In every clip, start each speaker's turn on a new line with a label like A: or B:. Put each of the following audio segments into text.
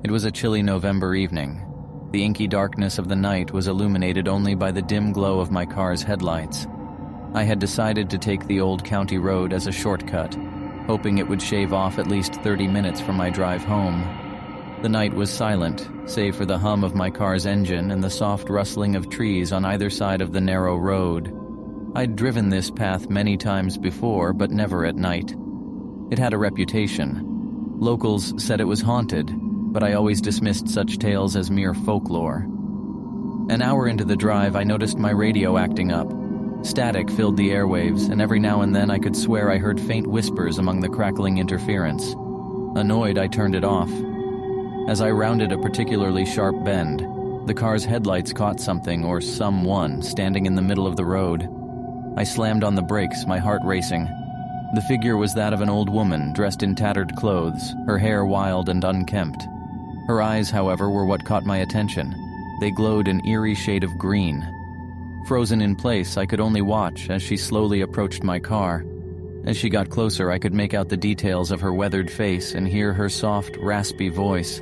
A: It was a chilly November evening. The inky darkness of the night was illuminated only by the dim glow of my car's headlights. I had decided to take the old county road as a shortcut, hoping it would shave off at least 30 minutes from my drive home. The night was silent, save for the hum of my car's engine and the soft rustling of trees on either side of the narrow road. I'd driven this path many times before, but never at night. It had a reputation. Locals said it was haunted, but I always dismissed such tales as mere folklore. An hour into the drive, I noticed my radio acting up. Static filled the airwaves, and every now and then I could swear I heard faint whispers among the crackling interference. Annoyed, I turned it off. As I rounded a particularly sharp bend, the car's headlights caught something or someone standing in the middle of the road. I slammed on the brakes, my heart racing. The figure was that of an old woman dressed in tattered clothes, her hair wild and unkempt. Her eyes, however, were what caught my attention. They glowed an eerie shade of green. Frozen in place, I could only watch as she slowly approached my car. As she got closer, I could make out the details of her weathered face and hear her soft, raspy voice.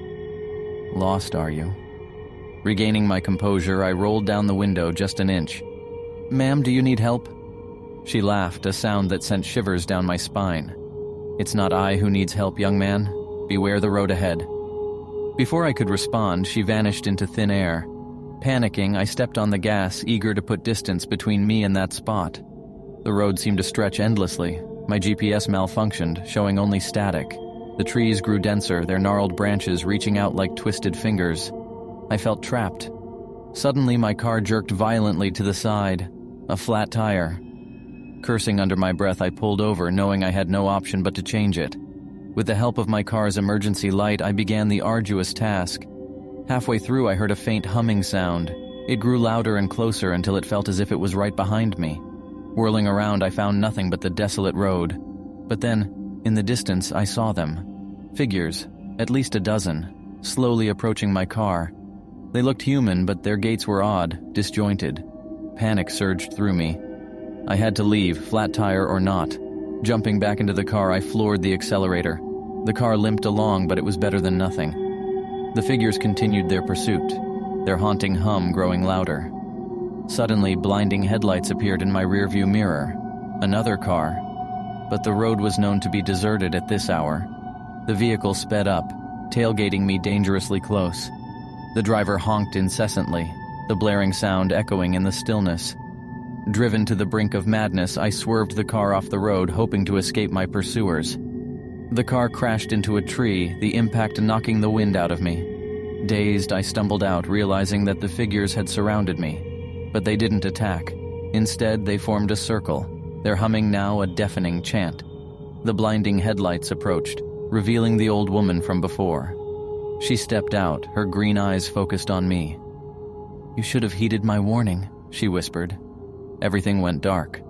A: "Lost, are you?" Regaining my composure, I rolled down the window just an inch. "Ma'am, do you need help?" She laughed, a sound that sent shivers down my spine. "It's not I who needs help, young man. Beware the road ahead." Before I could respond, she vanished into thin air. Panicking, I stepped on the gas, eager to put distance between me and that spot. The road seemed to stretch endlessly. My GPS malfunctioned, showing only static. The trees grew denser, their gnarled branches reaching out like twisted fingers. I felt trapped. Suddenly, my car jerked violently to the side. A flat tire. Cursing under my breath, I pulled over, knowing I had no option but to change it. With the help of my car's emergency light, I began the arduous task. Halfway through, I heard a faint humming sound. It grew louder and closer until it felt as if it was right behind me. Whirling around, I found nothing but the desolate road. But then, in the distance, I saw them. Figures, at least a dozen, slowly approaching my car. They looked human, but their gaits were odd, disjointed. Panic surged through me. I had to leave, flat tire or not. Jumping back into the car, I floored the accelerator. The car limped along, but it was better than nothing. The figures continued their pursuit, their haunting hum growing louder. Suddenly, blinding headlights appeared in my rearview mirror. Another car. But the road was known to be deserted at this hour. The vehicle sped up, tailgating me dangerously close. The driver honked incessantly, the blaring sound echoing in the stillness. Driven to the brink of madness, I swerved the car off the road, hoping to escape my pursuers. The car crashed into a tree, the impact knocking the wind out of me. Dazed, I stumbled out, realizing that the figures had surrounded me. But they didn't attack. Instead, they formed a circle, their humming now a deafening chant. The blinding headlights approached, revealing the old woman from before. She stepped out, her green eyes focused on me. "You should have heeded my warning," she whispered. Everything went dark.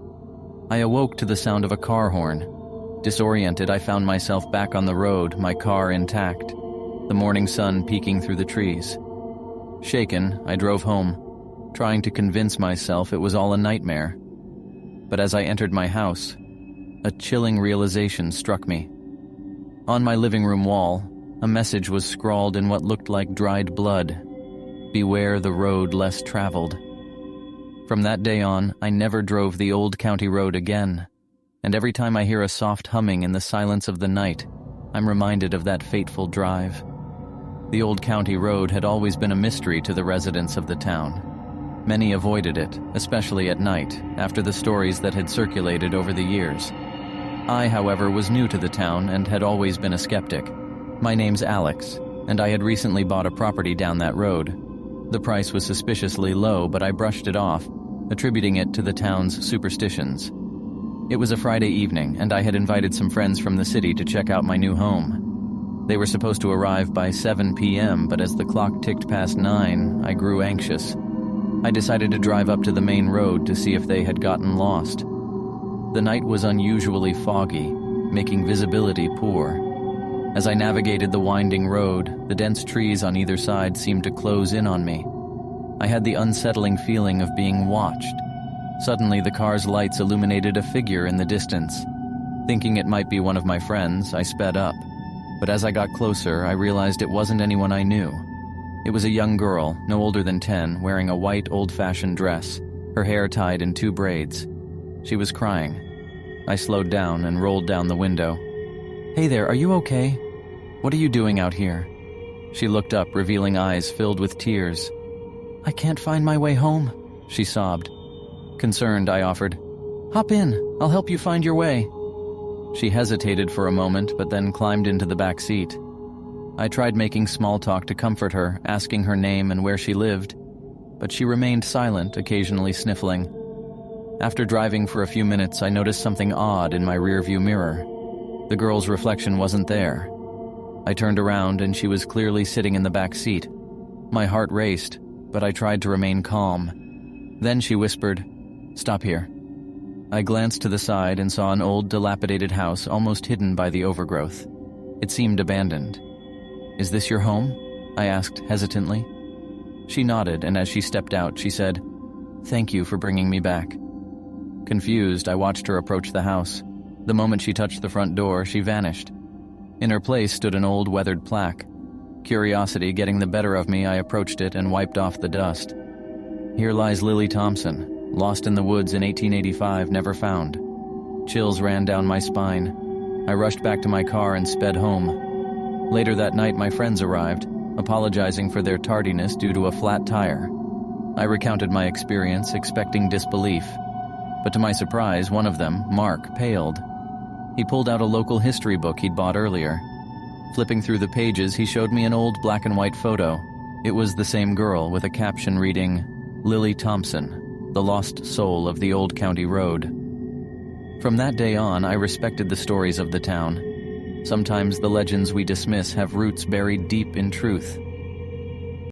A: I awoke to the sound of a car horn. Disoriented, I found myself back on the road, my car intact, the morning sun peeking through the trees. Shaken, I drove home, trying to convince myself it was all a nightmare. But as I entered my house, a chilling realization struck me. On my living room wall, a message was scrawled in what looked like dried blood. "Beware the road less traveled." From that day on, I never drove the old county road again, and every time I hear a soft humming in the silence of the night, I'm reminded of that fateful drive. The old county road had always been a mystery to the residents of the town. Many avoided it, especially at night, after the stories that had circulated over the years. I, however, was new to the town and had always been a skeptic. My name's Alex, and I had recently bought a property down that road. The price was suspiciously low, but I brushed it off, attributing it to the town's superstitions. It was a Friday evening, and I had invited some friends from the city to check out my new home. They were supposed to arrive by 7 p.m., but as the clock ticked past 9, I grew anxious. I decided to drive up to the main road to see if they had gotten lost. The night was unusually foggy, making visibility poor. As I navigated the winding road, the dense trees on either side seemed to close in on me. I had the unsettling feeling of being watched. Suddenly, the car's lights illuminated a figure in the distance. Thinking it might be one of my friends, I sped up. But as I got closer, I realized it wasn't anyone I knew. It was a young girl, no older than 10, wearing a white, old-fashioned dress, her hair tied in 2 braids. She was crying. I slowed down and rolled down the window. "Hey there, are you okay? What are you doing out here?" She looked up, revealing eyes filled with tears. "I can't find my way home," she sobbed. Concerned, I offered, "Hop in, I'll help you find your way." She hesitated for a moment, but then climbed into the back seat. I tried making small talk to comfort her, asking her name and where she lived, but she remained silent, occasionally sniffling. After driving for a few minutes, I noticed something odd in my rearview mirror. The girl's reflection wasn't there. I turned around and she was clearly sitting in the back seat. My heart raced, but I tried to remain calm. Then she whispered, "Stop here." I glanced to the side and saw an old, dilapidated house almost hidden by the overgrowth. It seemed abandoned. "Is this your home?" I asked hesitantly. She nodded, and as she stepped out, she said, "Thank you for bringing me back." Confused, I watched her approach the house. The moment she touched the front door, she vanished. In her place stood an old, weathered plaque. Curiosity getting the better of me, I approached it and wiped off the dust. "Here lies Lily Thompson, lost in the woods in 1885, never found." Chills ran down my spine. I rushed back to my car and sped home. Later that night, my friends arrived, apologizing for their tardiness due to a flat tire. I recounted my experience, expecting disbelief. But to my surprise, one of them, Mark, paled. He pulled out a local history book he'd bought earlier. Flipping through the pages, he showed me an old black and white photo. It was the same girl, with a caption reading, "Lily Thompson, the lost soul of the old county road." From that day on, I respected the stories of the town. Sometimes the legends we dismiss have roots buried deep in truth.